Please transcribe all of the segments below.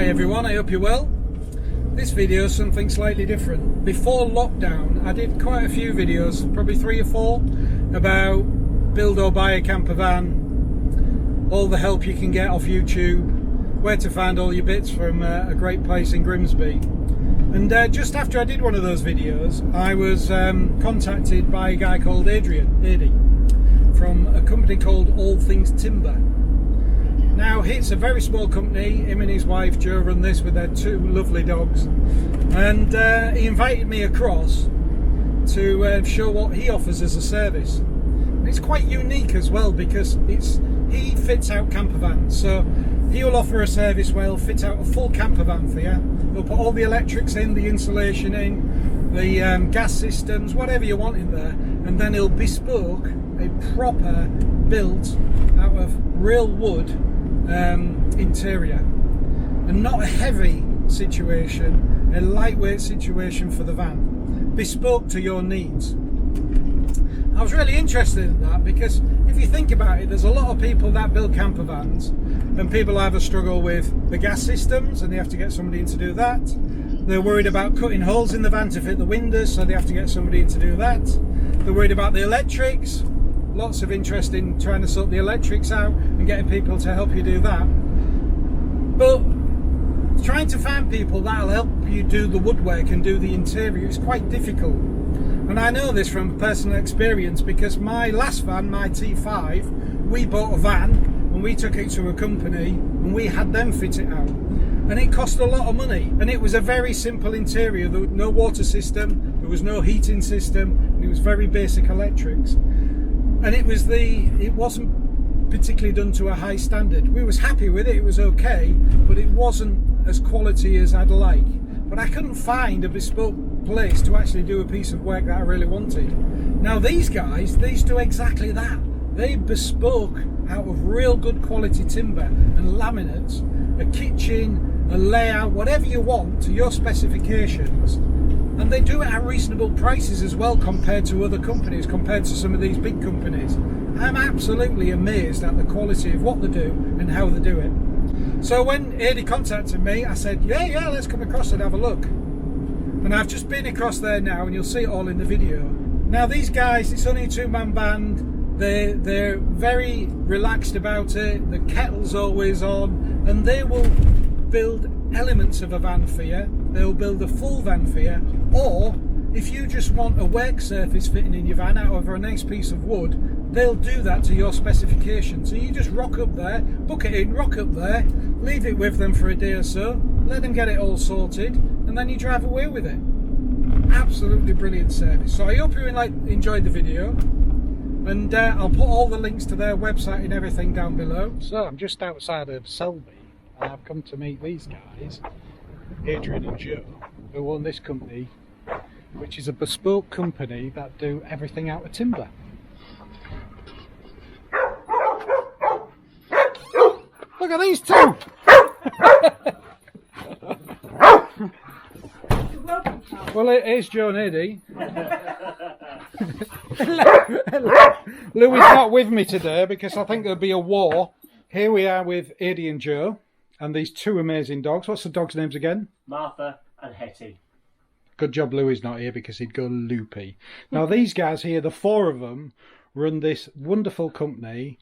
everyone, I hope you're well. This video is something slightly different. Before lockdown I did quite a few videos, probably 3 or 4, about build or buy a camper van, all the help you can get off YouTube, where to find all your bits from a great place in Grimsby. And just after I did one of those videos I was contacted by a guy called Adi, from a company called All Things Timber. Now it's a very small company. Him and his wife Jo run this with their 2 lovely dogs, and he invited me across to show what he offers as a service. And it's quite unique as well because he fits out camper vans, so he will offer a service where he'll fit out a full camper van for you. He'll put all the electrics in, the insulation in, the gas systems, whatever you want in there, and then he'll bespoke a proper built out of real wood interior, and not a heavy situation, a lightweight situation for the van, bespoke to your needs. I was really interested in that because if you think about it, there's a lot of people that build camper vans and people either struggle with the gas systems and they have to get somebody in to do that. They're worried about cutting holes in the van to fit the windows, so they have to get somebody in to do that. They're worried about the electrics. Lots of interest in trying to sort the electrics out and getting people to help you do that. But trying to find people that'll help you do the woodwork and do the interior is quite difficult. And I know this from personal experience because my last van, my T5, we bought a van and we took it to a company and we had them fit it out. And it cost a lot of money, and it was a very simple interior. There was no water system, there was no heating system, and it was very basic electrics. And it wasn't particularly done to a high standard. We was happy with it, it was okay, but it wasn't as quality as I'd like. But I couldn't find a bespoke place to actually do a piece of work that I really wanted. Now these guys, they do exactly that. They bespoke out of real good quality timber and laminates, a kitchen, a layout, whatever you want to your specifications. And they do it at reasonable prices as well compared to other companies, compared to some of these big companies. I'm absolutely amazed at the quality of what they do and how they do it. So when Adi contacted me, I said, yeah, let's come across and have a look. And I've just been across there now, and you'll see it all in the video. Now these guys, it's only a 2-man band. They're very relaxed about it. The kettle's always on, and they will build elements of a van for you. They'll build a full van for you, or if you just want a work surface fitting in your van out of a nice piece of wood, they'll do that to your specifications. So you just rock up there, book it in, rock up there, leave it with them for a day or so, let them get it all sorted, and then you drive away with it. Absolutely brilliant service. So I hope you enjoyed the video, and I'll put all the links to their website and everything down below. So I'm just outside of Selby, and I've come to meet these guys, Adrian and Jo, who own this company, which is a bespoke company that do everything out of timber. Look at these 2! Well, here's Jo and Adi. Louis not with me today because I think there'll be a war. Here we are with Adi and Jo. And these 2 amazing dogs. What's the dogs' names again? Martha and Hetty. Good job Louis not here because he'd go loopy. Now these guys here, the 4 of them, run this wonderful company,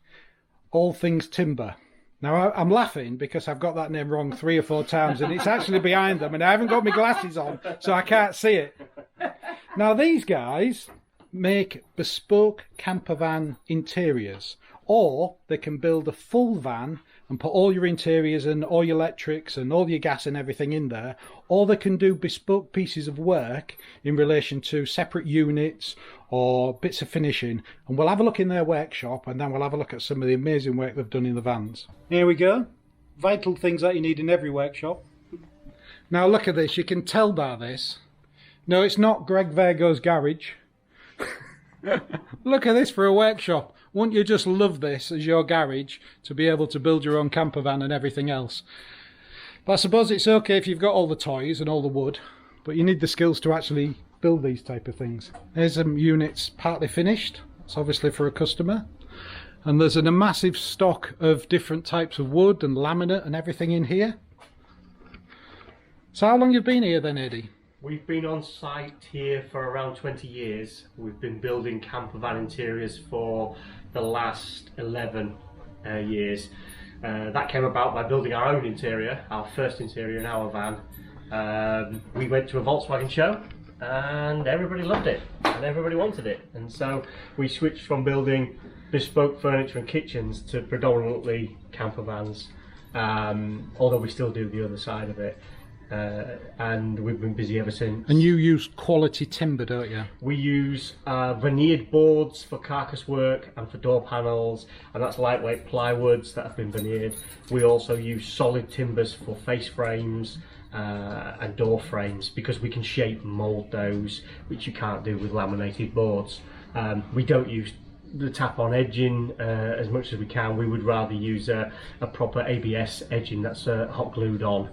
All Things Timber. Now I'm laughing because I've got that name wrong 3 or 4 times and it's actually behind them and I haven't got my glasses on so I can't see it. Now these guys make bespoke camper van interiors, or they can build a full van and put all your interiors and all your electrics and all your gas and everything in there, or they can do bespoke pieces of work in relation to separate units or bits of finishing. And we'll have a look in their workshop and then we'll have a look at some of the amazing work they've done in the vans. Here we go. Vital things that you need in every workshop. Now look at this, you can tell by this. No, it's not Greg Vergo's garage. Look at this for a workshop. Wouldn't you just love this as your garage to be able to build your own camper van and everything else? But I suppose it's okay if you've got all the toys and all the wood, but you need the skills to actually build these type of things. There's some units partly finished. It's obviously for a customer. And there's a massive stock of different types of wood and laminate and everything in here. So how long have you been here then, Eddie? We've been on site here for around 20 years. We've been building campervan interiors for the last 11 years. That came about by building our own interior, our first interior in our van. We went to a Volkswagen show and everybody loved it and everybody wanted it, and so we switched from building bespoke furniture and kitchens to predominantly campervans, although we still do the other side of it. And we've been busy ever since. And you use quality timber, don't you? We use veneered boards for carcass work and for door panels, and that's lightweight plywoods that have been veneered. We also use solid timbers for face frames and door frames, because we can shape and mould those, which you can't do with laminated boards. We don't use the tap-on edging as much as we can. We would rather use a proper ABS edging that's hot glued on.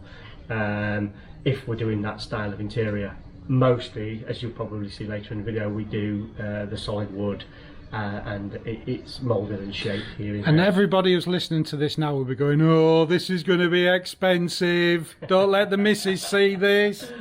If we're doing that style of interior. Mostly, as you'll probably see later in the video, we do the solid wood, and it's moulded and shaped here. And everybody who's listening to this now will be going, oh, this is going to be expensive, don't let the missus see this.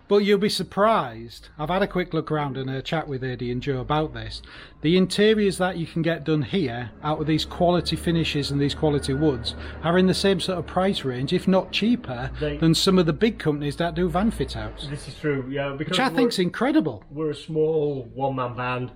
But you'll be surprised. I've had a quick look around and a chat with Eddie and Joe about this. The interiors that you can get done here out of these quality finishes and these quality woods are in the same sort of price range, if not cheaper, than some of the big companies that do van fit outs. This is true, yeah. Because which I think's incredible. We're a small one-man band.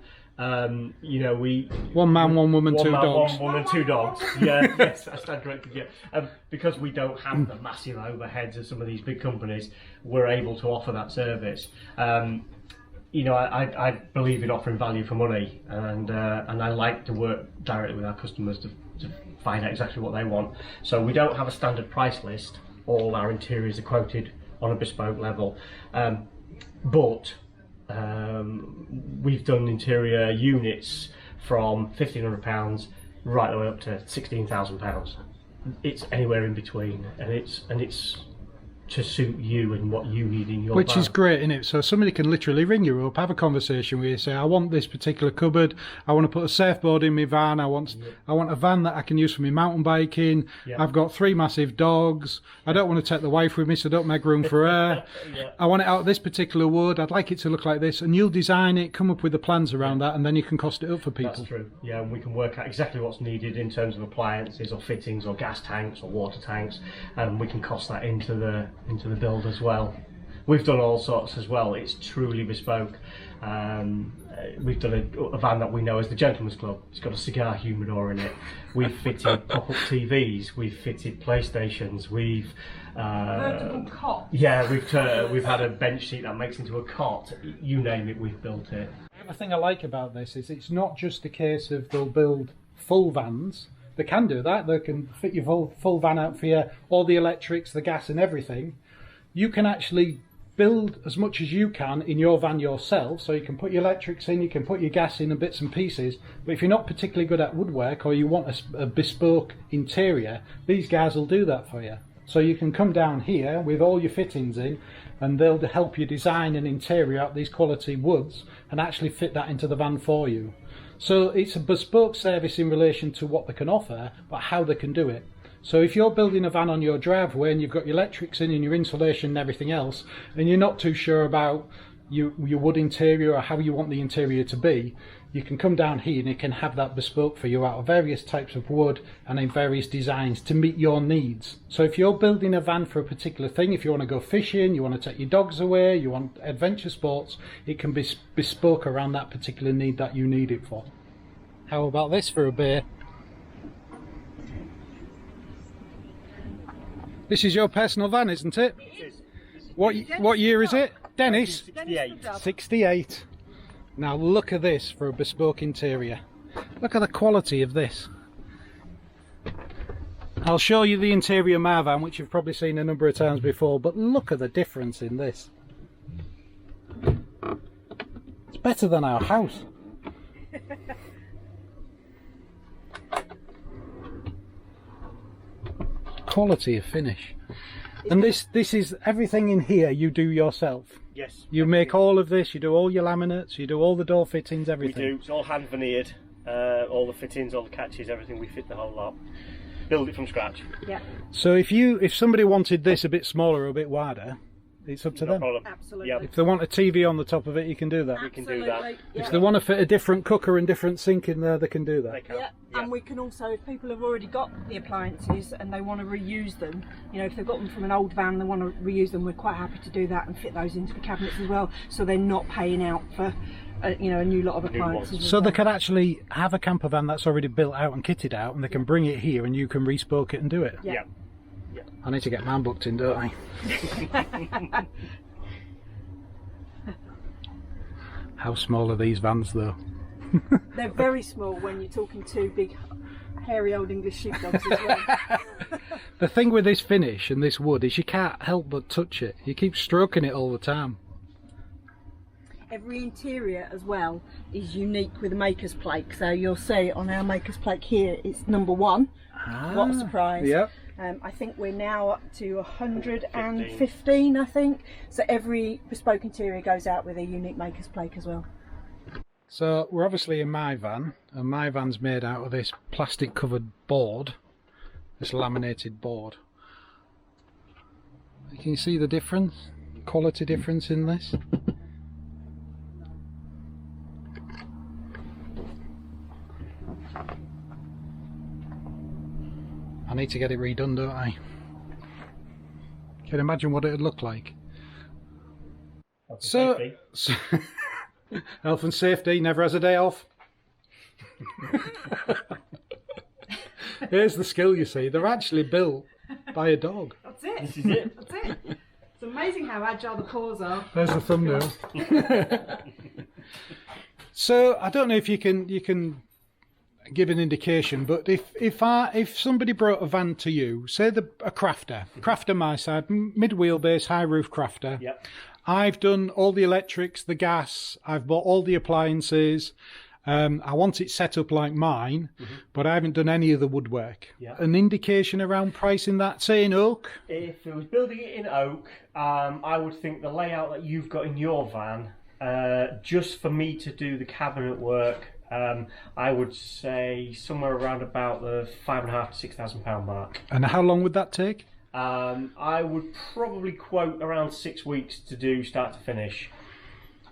You know, we one man, one woman, two dogs. One woman, two dogs. Yeah, yes, I stand corrected. Yeah, because we don't have the massive overheads of some of these big companies, we're able to offer that service. You know, I believe in offering value for money, and I like to work directly with our customers to find out exactly what they want. So we don't have a standard price list. All our interiors are quoted on a bespoke level, but we've done interior units from £1,500 right the way up to £16,000. It's anywhere in between, and it's to suit you and what you need in your which van. Is great, isn't it? So somebody can literally ring you up, have a conversation with you, say, I want this particular cupboard, I want to put a surfboard in my van, I want a van that I can use for my mountain biking, I've got 3 massive dogs, I don't want to take the wife with me, so don't make room for her. I want it out of this particular wood, I'd like it to look like this, and you'll design it, come up with the plans around that, and then you can cost it up for people. That's true, yeah, and we can work out exactly what's needed in terms of appliances or fittings or gas tanks or water tanks, and we can cost that into the build as well. We've done all sorts as well. It's truly bespoke. We've done a van that we know as the Gentleman's Club. It's got a cigar humidor in it. We've fitted pop-up TVs. We've fitted PlayStations. We've vertical cot. Yeah, we've had a bench seat that makes into a cot. You name it, we've built it. The thing I like about this is it's not just a case of they'll build full vans. They can do that. They can fit your full van out for you, all the electrics, the gas and everything. You can actually build as much as you can in your van yourself, so you can put your electrics in, you can put your gas in and bits and pieces. But if you're not particularly good at woodwork, or you want a bespoke interior, these guys will do that for you. So you can come down here with all your fittings in, and they'll help you design an interior out of these quality woods and actually fit that into the van for you. So it's a bespoke service in relation to what they can offer, but how they can do it. So if you're building a van on your driveway and you've got your electrics in and your insulation and everything else, and you're not too sure about your wood interior or how you want the interior to be, you can come down here and it can have that bespoke for you out of various types of wood and in various designs to meet your needs. So if you're building a van for a particular thing, if you want to go fishing, you want to take your dogs away, you want adventure sports, it can be bespoke around that particular need that you need it for. How about this for a beer? This is your personal van, isn't it? It is. What year is it? Dennis? 68. 68. Now look at this for a bespoke interior. Look at the quality of this. I'll show you the interior of my van, which you've probably seen a number of times before, but look at the difference in this. It's better than our house. Quality of finish. And this is everything in here you do yourself. Yes. You make all of this, you do all your laminates, you do all the door fittings, everything. We do. It's all hand veneered. All the fittings, all the catches, everything. We fit the whole lot. Build it from scratch. Yeah. So if somebody wanted this a bit smaller or a bit wider, it's up to No them. problem. Absolutely. Yep. If they want a TV on the top of it, you can do that. We can do that. If they want to fit a different cooker and different sink in there, they can do that. They can. Yeah, Yeah. and we can also, if people have already got the appliances and they want to reuse them, you know, if they've got them from an old van, they want to reuse them, we're quite happy to do that and fit those into the cabinets as well, so they're not paying out for, you know, a new lot of appliances. as So they well. could actually have a camper van that's already built out and kitted out, and they can bring it here and you can respoke it and do it. Yeah. I need to get mine booked in, don't I? How small are these vans though? They're very small when you're talking two big, hairy old English sheepdogs as well. The thing with this finish and this wood is you can't help but touch it. You keep stroking it all the time. Every interior as well is unique with a maker's plate. So you'll see on our maker's plate here, it's number 1. What a surprise. Yeah. I think we're now up to 115, I think. So every bespoke interior goes out with a unique maker's plate as well. So we're obviously in my van, and my van's made out of this plastic covered board, this laminated board. Can you see the difference? Quality difference in this? I need to get it redone, don't I? Can you imagine what it would look like? So health and safety never has a day off. Here's the skill, you see. They're actually built by a dog. That's it. This is it. That's it. It's amazing how agile the paws are. There's the thumbnail. So I don't know if you can give an indication, but if somebody brought a van to you, say a crafter my side, mid wheelbase, high roof crafter. Yep. I've done all the electrics, the gas, I've bought all the appliances. I want it set up like mine, but I haven't done any of the woodwork. Yeah. An indication around pricing that, say in oak? If it was building it in oak, I would think the layout that you've got in your van, just for me to do the cabinet work, I would say somewhere around about the £5,500 to £6,000 mark. And how long would that take? I would probably quote around 6 weeks to do start to finish.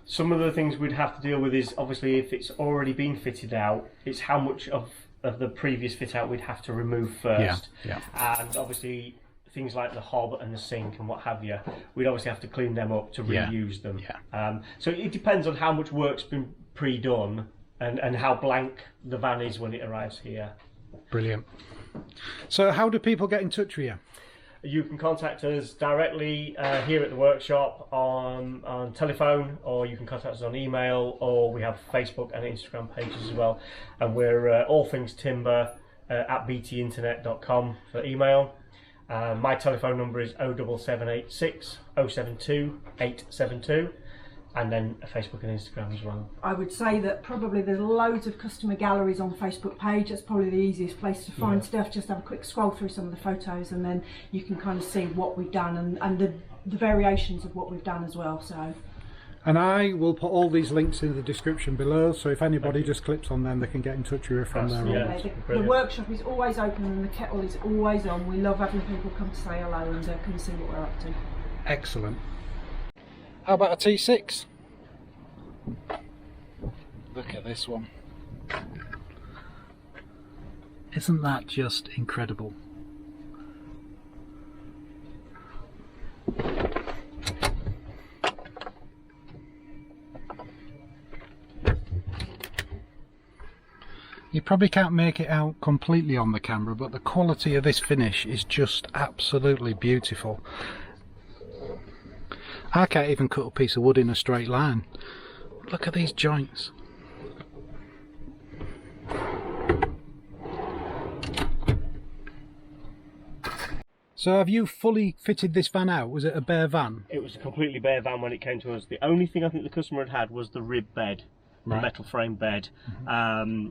Some of the things we'd have to deal with is obviously if it's already been fitted out, it's how much of the previous fit out we'd have to remove first. Yeah. And obviously things like the hob and the sink and what have you, we'd obviously have to clean them up to reuse them. Yeah. So it depends on how much work's been pre-done and how blank the van is when it arrives here. Brilliant. So how do people get in touch with you? You can contact us directly here at the workshop on telephone, or you can contact us on email, or we have Facebook and Instagram pages as well. And we're all things timber at btinternet.com for email. My telephone number is 07786 072 872. And then a Facebook and Instagram as well. I would say that probably there's loads of customer galleries on the Facebook page. That's probably the easiest place to find stuff. Just have a quick scroll through some of the photos and then you can kind of see what we've done and the variations of what we've done as well. So. And I will put all these links in the description below, so if anybody just clicks on them, they can get in touch with you from there. Yeah. The workshop is always open and the kettle is always on. We love having people come to say hello and come and see what we're up to. Excellent. How about a T6? Look at this one. Isn't that just incredible? You probably can't make it out completely on the camera, but the quality of this finish is just absolutely beautiful. I can't even cut a piece of wood in a straight line. Look at these joints. So have you fully fitted this van out? Was it a bare van? It was a completely bare van when it came to us. The only thing I think the customer had was the rib bed, the metal frame bed. And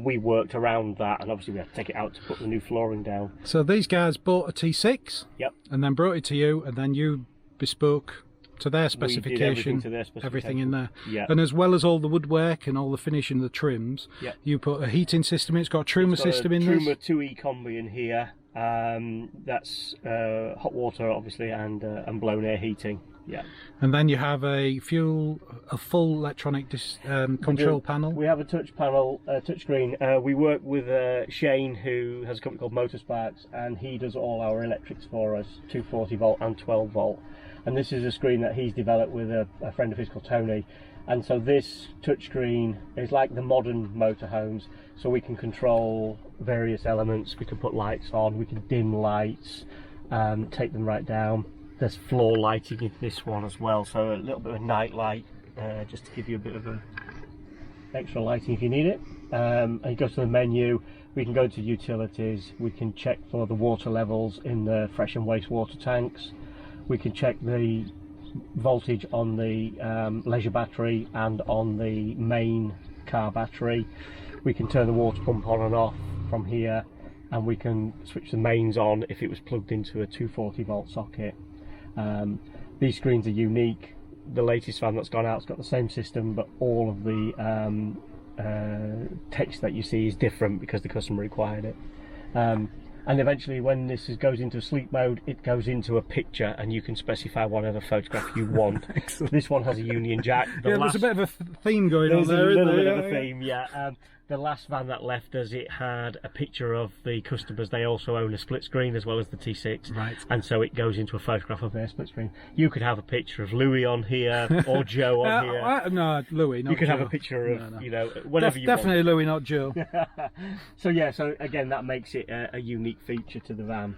we worked around that, and obviously we had to take it out to put the new flooring down. So these guys bought a T6? Yep. And then brought it to you, and then you bespoke to their specification, everything to their specification. everything in there. Yeah. And as well as all the woodwork and all the finish and the trims, Yep. you put a heating system. It's got a Truma system in there. Truma 2E combi in here, That's hot water, obviously, and blown air heating. Yeah. And then you have a full electronic control panel. We have a touch panel, touch screen. We work with Shane, who has a company called Motorsparks, and he does all our electrics for us, 240 volt and 12 volt. And this is a screen that he's developed with a friend of his called Tony. And so this touchscreen is like the modern motorhomes, so we can control various elements. We can put lights on, we can dim lights, take them right down. There's floor lighting in this one as well, so a little bit of night light, just to give you a bit of extra lighting if you need it. And you go to the menu, we can go to utilities, we can check for the water levels in the fresh and wastewater tanks, we can check the voltage on the leisure battery and on the main car battery. We can turn the water pump on and off from here, and we can switch the mains on if it was plugged into a 240 volt socket. These screens are unique. The latest van that's gone out's got the same system, but all of the text that you see is different because the customer required it. And eventually, when this goes into sleep mode, it goes into a picture, and you can specify whatever photograph you want. This one has a Union Jack. There's a bit of a theme going on there. There's a little bit of a theme, yeah. The last van that left us, it had a picture of the customers. They also own a split screen as well as the T6, right? And so it goes into a photograph of their split screen. You could have a picture of Louis on here or Joe on here. No, Louis, not You could Joe. have a picture of you know, whatever you definitely want. Louis, not Joe. So yeah, so again, that makes it a unique feature to the van.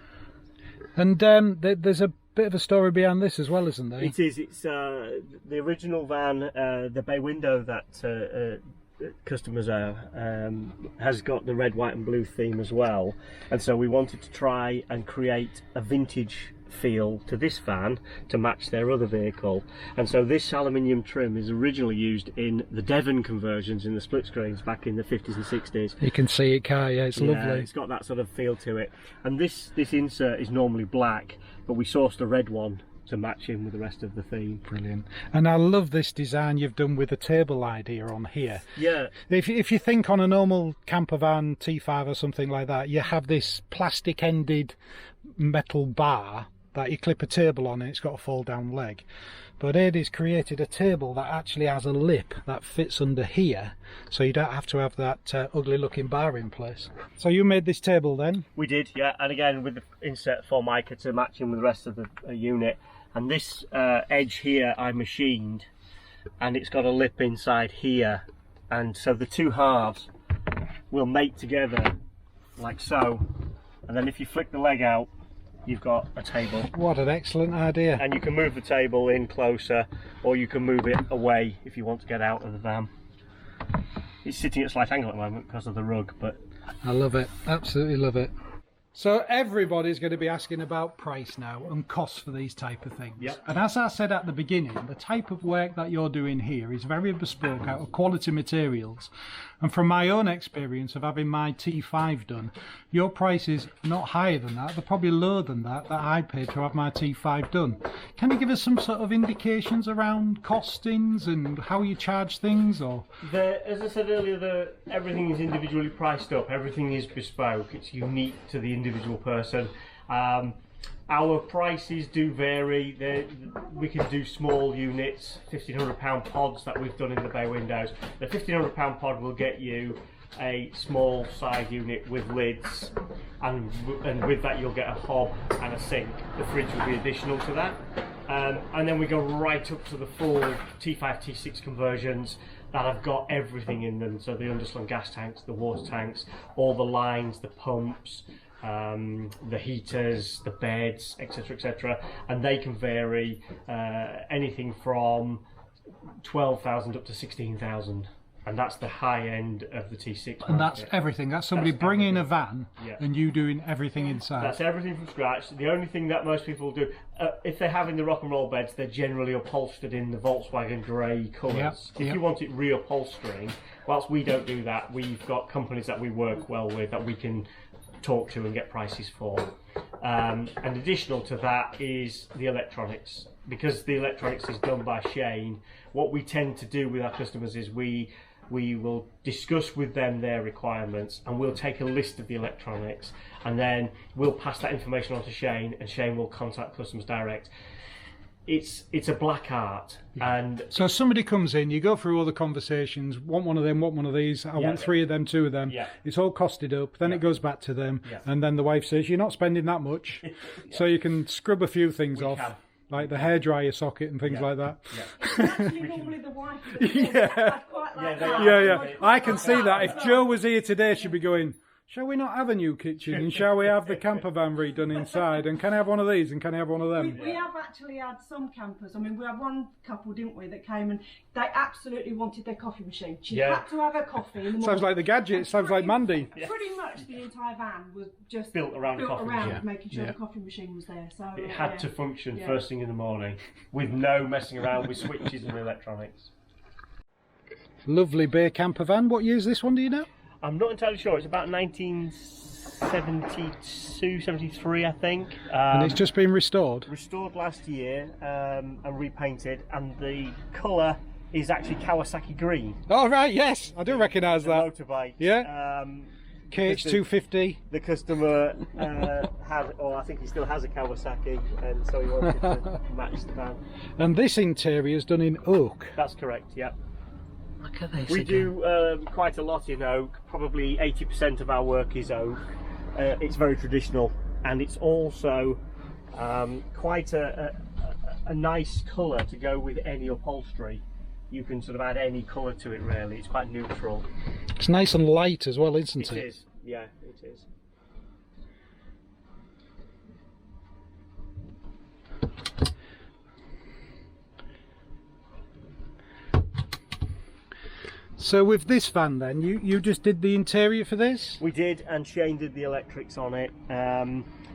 And there's a bit of a story behind this as well, isn't there? It is. It's the original van, the bay window that customers has got the red, white and blue theme as well, and so we wanted to try and create a vintage feel to this van to match their other vehicle. And so this aluminium trim is originally used in the Devon conversions in the split screens back in the 50s and 60s. You can see it, can't you? It's lovely. It's got that sort of feel to it. And this insert is normally black, but we sourced a red one to match in with the rest of the theme. Brilliant. And I love this design you've done with the table idea on here. Yeah. If you think on a normal Campervan T5 or something like that, you have this plastic ended metal bar that you clip a table on, and it's got a fold down leg. But Eddie's created a table that actually has a lip that fits under here, so you don't have to have that ugly looking bar in place. So you made this table then? We did, yeah, and again with the insert Formica to match in with the rest of the unit. And this edge here I machined, and it's got a lip inside here, and so the two halves will mate together like so, and then if you flick the leg out, you've got a table. What an excellent idea. And you can move the table in closer, or you can move it away if you want to get out of the van. It's sitting at a slight angle at the moment because of the rug, but I love it, absolutely love it. So everybody's going to be asking about price now and costs for these type of things. Yep. And as I said at the beginning, the type of work that you're doing here is very bespoke, out of quality materials. And from my own experience of having my T5 done, your price is not higher than that. They're probably lower than that I paid to have my T5 done. Can you give us some sort of indications around costings and how you charge things? Or as I said earlier, everything is individually priced up. Everything is bespoke. It's unique to the individual person. Our prices do vary. We can do small units, £1,500 pods that we've done in the bay windows. The £1,500 pod will get you a small side unit with lids, and with that you'll get a hob and a sink. The fridge will be additional to that. And then we go right up to the full T5, T6 conversions that have got everything in them. So the underslung gas tanks, the water tanks, all the lines, the pumps, the heaters, the beds, etc, etc, and they can vary anything from 12,000 up to 16,000, and that's the high end of the T6 market. And that's everything. That's somebody bringing a van, yeah, and you doing everything inside. That's everything from scratch. The only thing that most people do, if they're having the rock and roll beds, they're generally upholstered in the Volkswagen grey colours. If you want it reupholstering, whilst we don't do that, we've got companies that we work well with that we can talk to and get prices for. And additional to that is the electronics. Because the electronics is done by Shane, what we tend to do with our customers is we we will discuss with them their requirements, and we'll take a list of the electronics, and then we'll pass that information on to Shane, and Shane will contact customers direct. It's a black art. And so somebody comes in, you go through all the conversations, want one of them, want one of these, I want 3 of them, 2 of them. Yeah. It's all costed up, then it goes back to them, and then the wife says, you're not spending that much. So you can scrub a few things off. Like the hairdryer socket and things like that. It's actually normally the wife that Yeah. I'd quite like that. Yeah. I can see that. If Joe was here today, she'd be going, shall we not have a new kitchen? And shall we have the camper van redone inside? And can I have one of these? And can I have one of them? We have actually had some campers. I mean, we had one couple, didn't we, that came and they absolutely wanted their coffee machine. She had to have her coffee in the morning. Sounds like the gadget. Sounds like Mandy. Pretty much the entire van was just built around making sure the coffee machine was there. So it had to function first thing in the morning with no messing around with switches and electronics. Lovely bay camper van. What year is this one, do you know? I'm not entirely sure. It's about 1972, 73, I think. And it's just been restored? Restored last year and repainted, and the colour is actually Kawasaki green. Oh, right, yes. I do recognise that. Motorbike. Yeah. KH250. The customer had, or I think he still has a Kawasaki, and so he wanted to match the van. And this interior is done in oak. That's correct, yeah. Look at this. We do quite a lot in oak. Probably 80% of our work is oak. It's very traditional, and it's also quite a nice colour to go with any upholstery. You can sort of add any colour to it, really. It's quite neutral. It's nice and light as well, isn't it? It is, yeah, it is. So with this van then, you just did the interior for this? We did, and Shane did the electrics on it.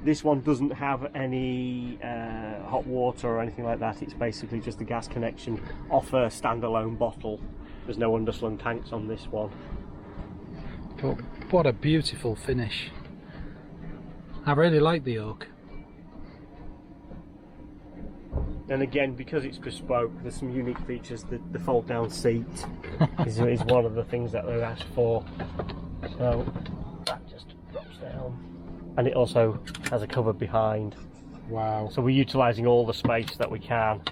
This one doesn't have any hot water or anything like that. It's basically just a gas connection off a standalone bottle. There's no underslung tanks on this one. But what a beautiful finish. I really like the oak. And again, because it's bespoke, there's some unique features. The fold down seat is one of the things that they've asked for. So that just drops down. And it also has a cupboard behind. Wow. So we're utilising all the space that we can.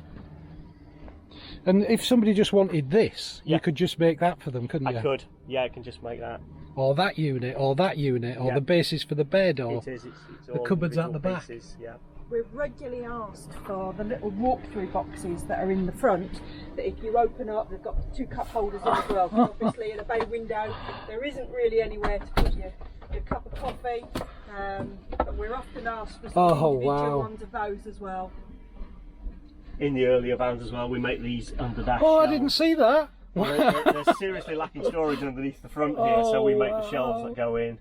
And if somebody just wanted this, you could just make that for them, couldn't you? I could, yeah, I can just make that. Or that unit, or that unit, or the basis for the bed, or it is, it's the cupboards at the back. Pieces, yeah. We're regularly asked for the little walk-through boxes that are in the front, that if you open up, they've got 2 cup holders in as well, obviously, and a bay window. There isn't really anywhere to put your cup of coffee, but we're often asked for some individual ones of those as well. In the earlier vans as well, we make these under dash. Oh, I didn't see that. They're seriously lacking storage underneath the front here, so we make the shelves that go in.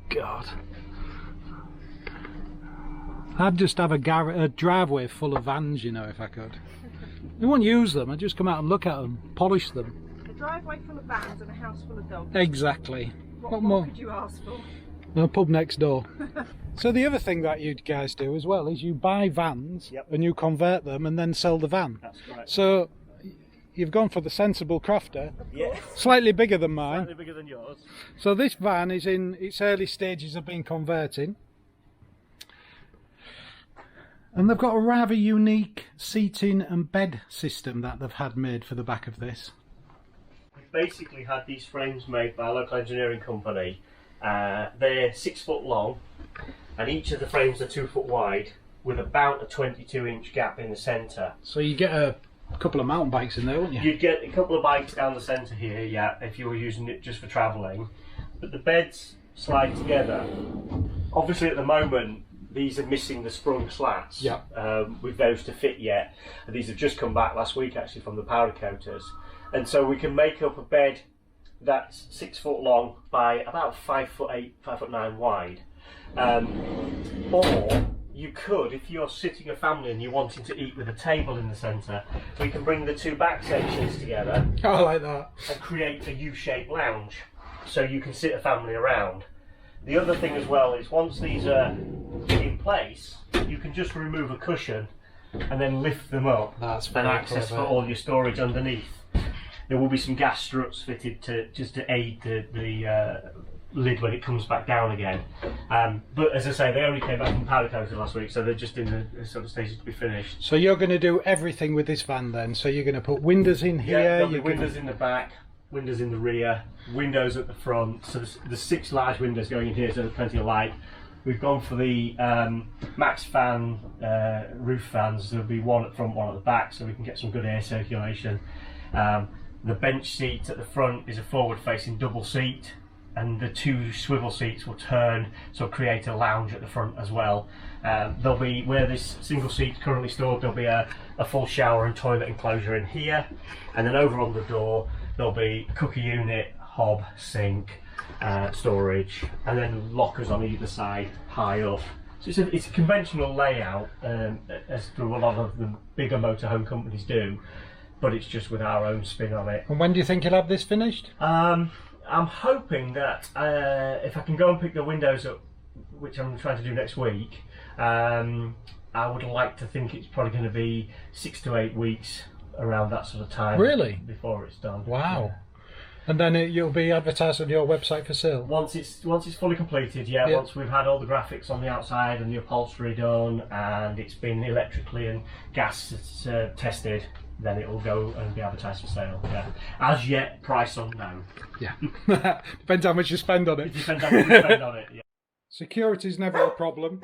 God. I'd just have a driveway full of vans, you know, if I could. I wouldn't use them, I'd just come out and look at them, polish them. A driveway full of vans and a house full of dogs. Exactly. What more could you ask for? A pub next door. So the other thing that you guys do as well is you buy vans and you convert them and then sell the van. That's correct. So you've gone for the sensible crafter. Yes. Slightly bigger than mine. Slightly bigger than yours. So this van is in its early stages of being converting. And they've got a rather unique seating and bed system that they've had made for the back of this. We've basically had these frames made by a local engineering company. They're 6 foot long, and each of the frames are 2 foot wide, with about a 22-inch gap in the centre. So you get a couple of mountain bikes in there, wouldn't you? You'd get a couple of bikes down the centre here, yeah, if you were using it just for travelling. But the beds slide together. Obviously at the moment, these are missing the sprung slats with those to fit yet. And these have just come back last week actually from the powder coaters. And so we can make up a bed that's 6 foot long by about 5'8", 5'9" wide. Or you could, if you're sitting a family and you're wanting to eat with a table in the centre, we can bring the 2 back sections together. I like that. And create a U-shaped lounge, so you can sit a family around. The other thing as well is once these are in place, you can just remove a cushion and then lift them up That's and very access clever. for all your storage underneath. There will be some gas struts fitted to aid the lid when it comes back down again. But as I say, they only came back from powder coating last week, so they're just in the sort of stages to be finished. So you're going to do everything with this van then? So you're going to put windows in here? Yeah, there'll be windows in the back, windows in the rear, windows at the front. So there's 6 large windows going in here, so there's plenty of light. We've gone for the max fan roof fans. There'll be one at the front, one at the back, so we can get some good air circulation. The bench seat at the front is a forward-facing double seat, and the 2 swivel seats will turn, so create a lounge at the front as well. There'll be, where this single seat is currently stored, there'll be a full shower and toilet enclosure in here, and then over on the door there'll be a cooker unit, hob, sink, storage, and then lockers on either side, high up. So it's a conventional layout, as a lot of the bigger motorhome companies do, but it's just with our own spin on it. And when do you think you'll have this finished? I'm hoping that if I can go and pick the windows up, which I'm trying to do next week, I would like to think it's probably going to be 6 to 8 weeks around that sort of time. Really? Before it's done. Wow. Yeah. And then you'll be advertised on your website for sale? Once it's fully completed, yeah. Once we've had all the graphics on the outside and the upholstery done, and it's been electrically and gas tested, then it will go and be advertised for sale. Yeah. As yet, price unknown. Yeah. Depends how much you spend on It it. depends how much you spend on it. Yeah. Security's never a problem.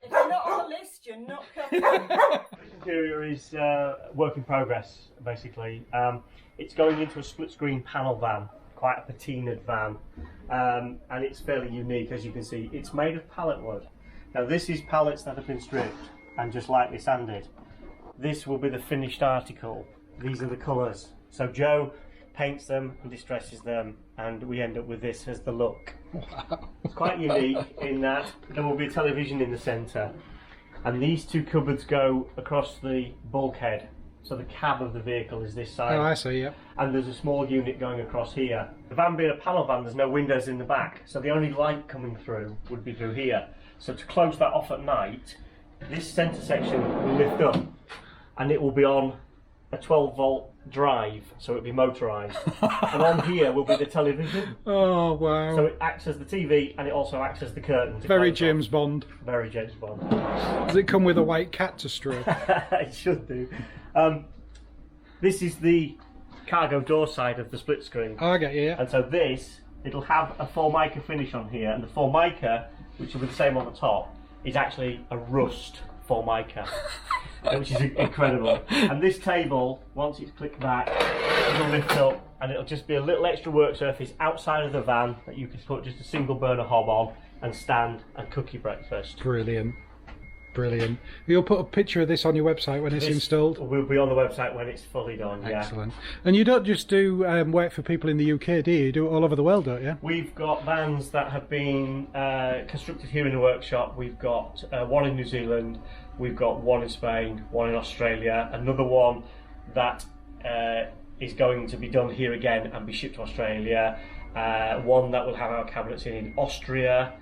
If you're not on the list, you're not coming. Interior is work in progress, basically. It's going into a split screen panel van, quite a patinaed van, and it's fairly unique, as you can see. It's made of pallet wood. Now this is pallets that have been stripped and just lightly sanded. This will be the finished article. These are the colours. So Joe paints them and distresses them, and we end up with this as the look. Wow. It's quite unique in that there will be a television in the centre, and these 2 cupboards go across the bulkhead. So the cab of the vehicle is this side. Oh, I see, yeah. And there's a small unit going across here. The van being a panel van, there's no windows in the back, so the only light coming through would be through here. So to close that off at night, this centre section will lift up, and it will be on a 12-volt drive, so it'll be motorised. And on here will be the television. Oh, wow. So it acts as the TV, and it also acts as the curtain. Very James Bond. Very James Bond. Does it come with a white cat to stroke? It should do. This is the cargo door side of the split screen. Oh, I get you, yeah. And so it'll have a Formica finish on here, and the Formica, which will be the same on the top, is actually a rust Formica, which is incredible. And this table, once it's clicked back, it'll lift up, and it'll just be a little extra work surface outside of the van that you can put just a single burner hob on and stand and cook your breakfast. Brilliant. Brilliant. You'll put a picture of this on your website when it's installed? Will be on the website when it's fully done, yeah. Excellent. And you don't just do work for people in the UK, do you? You do it all over the world, don't you? We've got vans that have been constructed here in the workshop. We've got one in New Zealand, we've got one in Spain, one in Australia, another one that is going to be done here again and be shipped to Australia, one that will have our cabinets in Austria.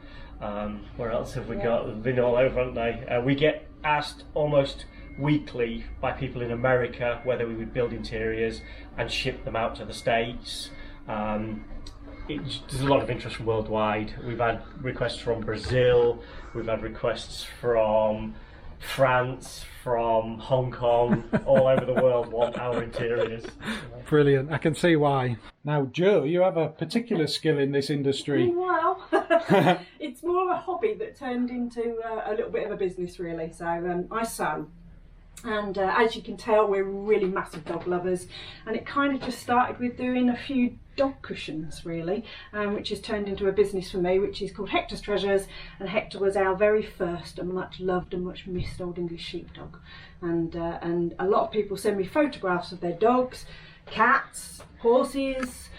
Where else have we got? They've been all over, haven't they? We get asked almost weekly by people in America whether we would build interiors and ship them out to the States. There's a lot of interest from worldwide. We've had requests from Brazil, we've had requests from France, from Hong Kong, all over the world want our interiors. Brilliant. I can see why. Now, Joe, you have a particular skill in this industry. Well, it's more of a hobby that turned into a little bit of a business, really. So I sew. And as you can tell, we're really massive dog lovers, and it kind of just started with doing a few dog cushions, really, which has turned into a business for me, which is called Hector's Treasures. And Hector was our very first and much loved and much missed old English sheepdog, and a lot of people send me photographs of their dogs, cats, horses,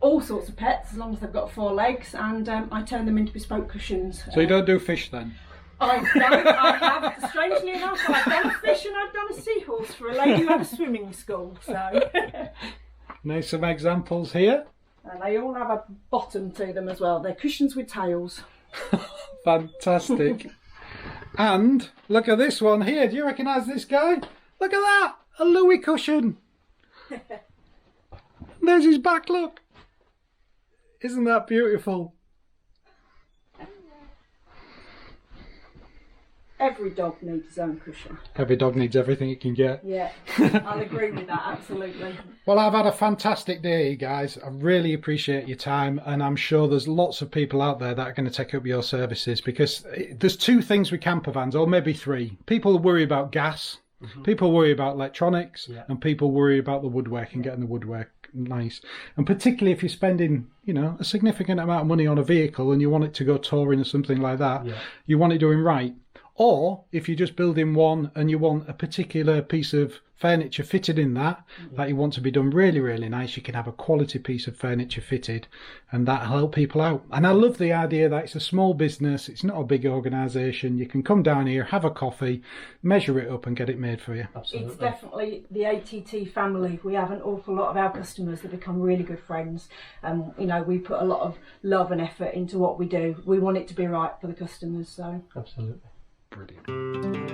all sorts of pets, as long as they've got 4 legs, and I turn them into bespoke cushions. So you don't do fish then? I have, strangely enough, I've done a fish and I've done a seahorse for a lady who had a swimming school, so. There's some examples here. And they all have a bottom to them as well. They're cushions with tails. Fantastic. And look at this one here. Do you recognise this guy? Look at that! A Louis cushion. There's his back, look. Isn't that beautiful? Every dog needs his own cushion. Every dog needs everything it can get. Yeah, I'll agree with that, absolutely. Well, I've had a fantastic day, guys. I really appreciate your time, and I'm sure there's lots of people out there that are going to take up your services, because there's two things with camper vans, or maybe three. People worry about gas, people worry about electronics, and people worry about the woodwork and getting the woodwork nice. And particularly if you're spending, you know, a significant amount of money on a vehicle and you want it to go touring or something like that, you want it doing right. Or if you're just building one and you want a particular piece of furniture fitted in that you want to be done really, really nice, you can have a quality piece of furniture fitted, and that'll help people out. And I love the idea that it's a small business, it's not a big organisation. You can come down here, have a coffee, measure it up and get it made for you. Absolutely. It's definitely the ATT family. We have an awful lot of our customers that become really good friends. You know, we put a lot of love and effort into what we do. We want it to be right for the customers. So absolutely. Brilliant.